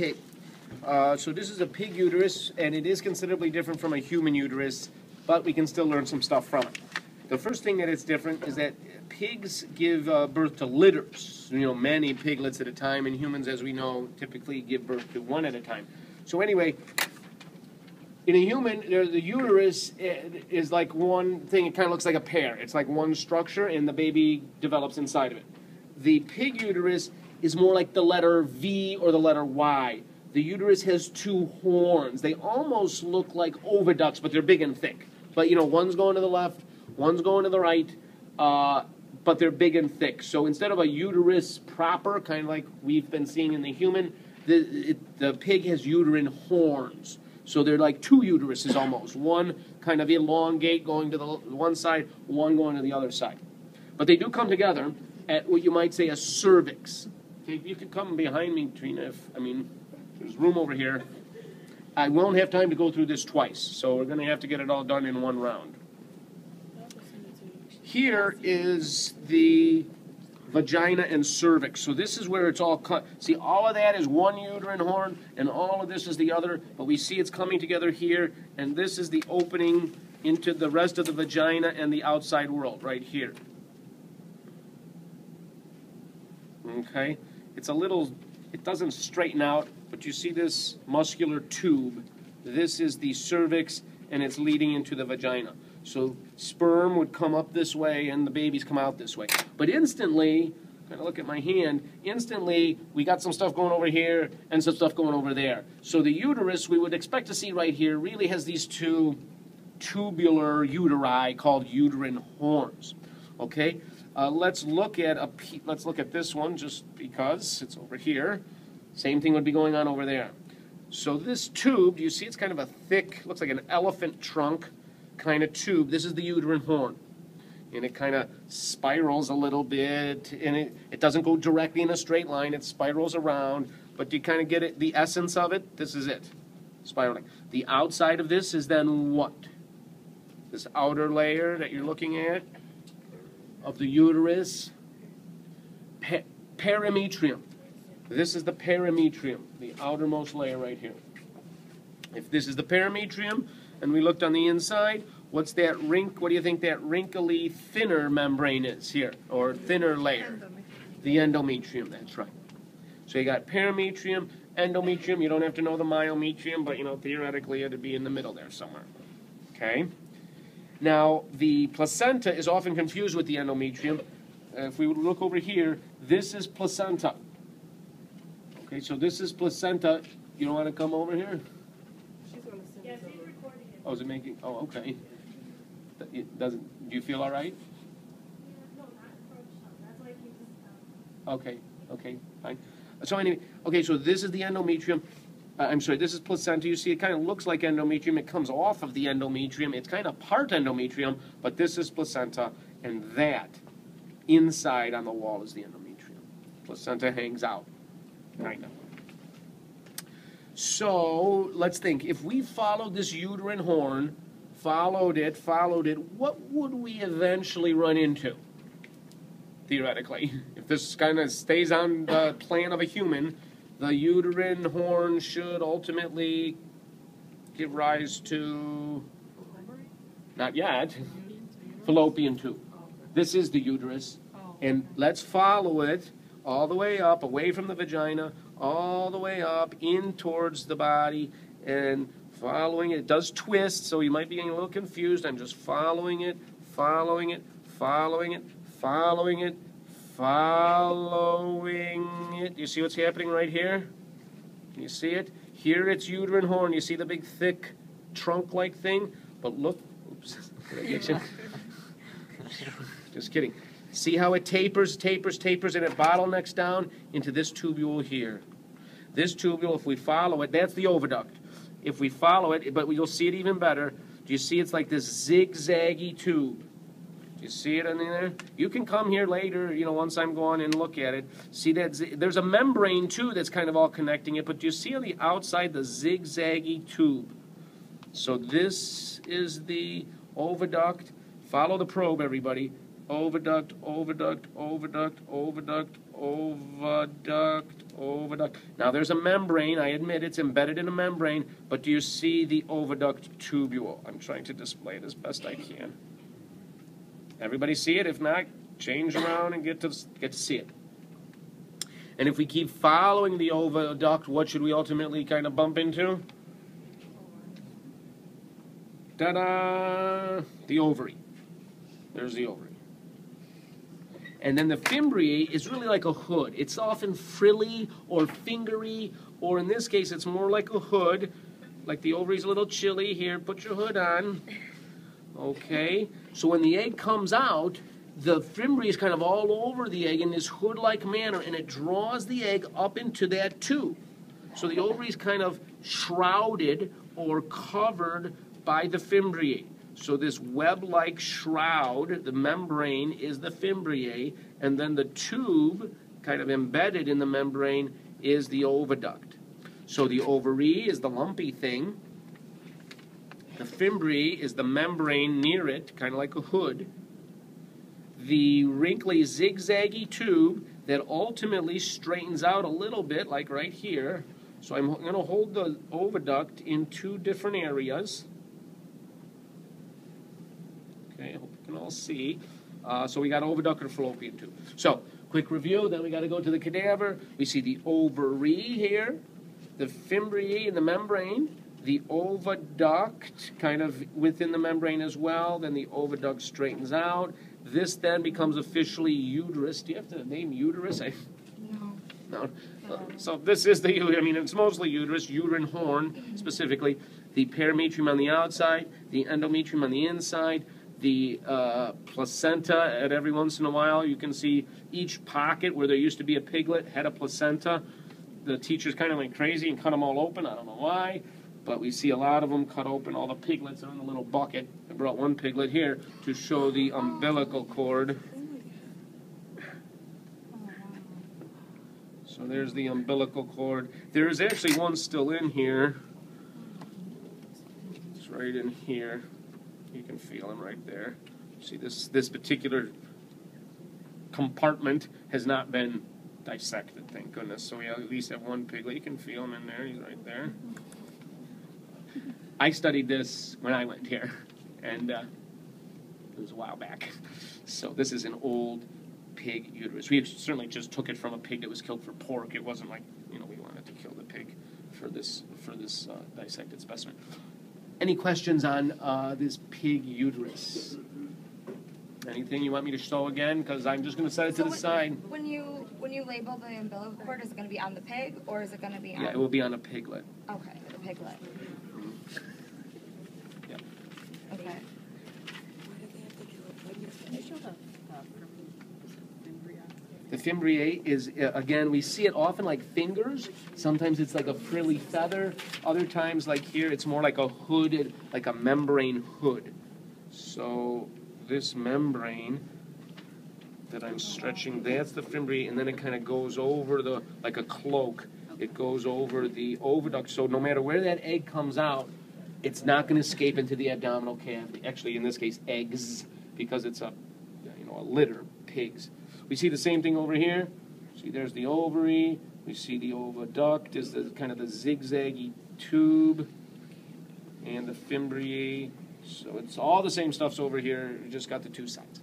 Okay, so this is a pig uterus, and it is considerably different from a human uterus, but we can still learn some stuff from it. The first thing that it's different is that pigs give birth to litters, many piglets at a time, and humans, as we know, typically give birth to one at a time. So anyway, in a human, the uterus is like one thing. It kind of looks like a pear. It's like one structure, and the baby develops inside of it. The pig uterus is more like the letter V or the letter Y. The uterus has two horns. They almost look like oviducts, but they're big and thick. But, one's going to the left, one's going to the right, but they're big and thick. So instead of a uterus proper, kind of like we've been seeing in the human, the pig has uterine horns. So they're like two uteruses almost. One kind of elongate going to the one side, one going to the other side. But they do come together at what you might say a cervix. Okay, you can come behind me, Trina, there's room over here. I won't have time to go through this twice, so we're going to have to get it all done in one round. Here is the vagina and cervix. So this is where it's all cut. See, all of that is one uterine horn, and all of this is the other, but we see it's coming together here, and this is the opening into the rest of the vagina and the outside world right here. Okay? It doesn't straighten out, but you see this muscular tube. This is the cervix, and it's leading into the vagina. So sperm would come up this way, and the babies come out this way. But instantly, kind of look at my hand, instantly we got some stuff going over here and some stuff going over there. So the uterus, we would expect to see right here, really has these two tubular uteri called uterine horns. Okay? Let's look at this one just because it's over here. Same thing would be going on over there. So this tube, you see it's kind of a thick, looks like an elephant trunk kind of tube. This is the uterine horn. And it kind of spirals a little bit, and it doesn't go directly in a straight line. It spirals around, but you kind of get it, the essence of it. This is it, spiraling. The outside of this is then what? This outer layer that you're looking at of the uterus, perimetrium. This is the perimetrium, the outermost layer right here. If this is the perimetrium, and we looked on the inside, what do you think that wrinkly, thinner membrane is here, or thinner layer? The endometrium, that's right. So you got perimetrium, endometrium. You don't have to know the myometrium, but theoretically it'd be in the middle there somewhere. Okay? Now, the placenta is often confused with the endometrium. If we would look over here, this is placenta. Okay, so this is placenta. You don't want to come over here? She's going to send it over. Recording it. Oh, is it making? Oh, okay. It doesn't. Do you feel all right? No, not approach them. That's why he just. Okay, fine. So anyway, okay, so this is the endometrium. This is placenta. You see, it kind of looks like endometrium. It comes off of the endometrium. It's kind of part endometrium, but this is placenta, and that inside on the wall is the endometrium. Placenta hangs out, kind of. So let's think. If we followed this uterine horn, followed it, what would we eventually run into? Theoretically, if this kind of stays on the plan of a human, the uterine horn should ultimately give rise to, not yet, fallopian tube. This is the uterus, and let's follow it all the way up, away from the vagina, all the way up, in towards the body, and following it. It does twist, so you might be getting a little confused. I'm just following it, following it, following it, following it, following it. You see what's happening right here? Can you see it? Here it's uterine horn. You see the big, thick, trunk-like thing? But look, oops, did I get you? Just kidding. See how it tapers, and it bottlenecks down into this tubule here. This tubule, if we follow it, that's the oviduct. If we follow it, but you'll see it even better. Do you see it's like this zigzaggy tube? Do you see it in there? You can come here later, once I'm gone and look at it. See that there's a membrane too that's kind of all connecting it, but do you see on the outside the zigzaggy tube? So this is the oviduct. Follow the probe, everybody. Oviduct, oviduct, oviduct, oviduct, oviduct, Oviduct. Now there's a membrane. I admit it's embedded in a membrane, but do you see the oviduct tubule? I'm trying to display it as best I can. Everybody see it? If not, change around and get to see it. And if we keep following the oviduct, what should we ultimately kind of bump into? Ta-da! The ovary. There's the ovary. And then the fimbriae is really like a hood. It's often frilly or fingery, or in this case, it's more like a hood. Like the ovary's a little chilly. Here, put your hood on. Okay? So when the egg comes out, the fimbriae is kind of all over the egg in this hood-like manner, and it draws the egg up into that tube. So the ovary is kind of shrouded or covered by the fimbriae. So this web-like shroud, the membrane, is the fimbriae, and then the tube, kind of embedded in the membrane, is the oviduct. So the ovary is the lumpy thing. The fimbriae is the membrane near it, kind of like a hood. The wrinkly, zigzaggy tube that ultimately straightens out a little bit, like right here. So I'm going to hold the oviduct in two different areas. Okay, I hope you can all see. So we got oviduct and fallopian tube. So, quick review, then we got to go to the cadaver. We see the ovary here, the fimbriae in the membrane, the oviduct kind of within the membrane as well, then the oviduct straightens out. This then becomes officially uterus. Do you have to name uterus? No. So this is the, I mean, it's mostly uterus, uterine horn specifically. The perimetrium on the outside, the endometrium on the inside, the placenta. At every once in a while, you can see each pocket where there used to be a piglet had a placenta. The teachers kind of went crazy and cut them all open. I don't know why, but we see a lot of them cut open. All the piglets are in a little bucket. I brought one piglet here to show the umbilical cord. So there's the umbilical cord. There's actually one still in here. It's right in here. You can feel him right there. See, this particular compartment has not been dissected, thank goodness. So we at least have one piglet. You can feel him in there. He's right there. I studied this when I went here, and it was a while back. So this is an old pig uterus. We certainly just took it from a pig that was killed for pork. It wasn't like, we wanted to kill the pig for this dissected specimen. Any questions on this pig uterus? Anything you want me to show again? Because I'm just going to set it to the side. When you label the umbilical cord, is it going to be on the pig, or is it going to be on... Yeah, it will be on a piglet. Okay, the piglet. Yeah. Okay. Why did they have to kill it? Can you show the fimbriae? The fimbriae is, again, we see it often like fingers. Sometimes it's like a frilly feather. Other times, like here, it's more like a hooded, like a membrane hood. So this membrane that I'm stretching, that's the fimbriae, and then it kind of goes over like a cloak. It goes over the oviduct. So no matter where that egg comes out, it's not going to escape into the abdominal cavity. Actually, in this case, eggs, because it's a litter, pigs. We see the same thing over here. See, there's the ovary. We see the oviduct is the kind of the zigzaggy tube, and the fimbriae. So it's all the same stuff's over here. You just got the two sides.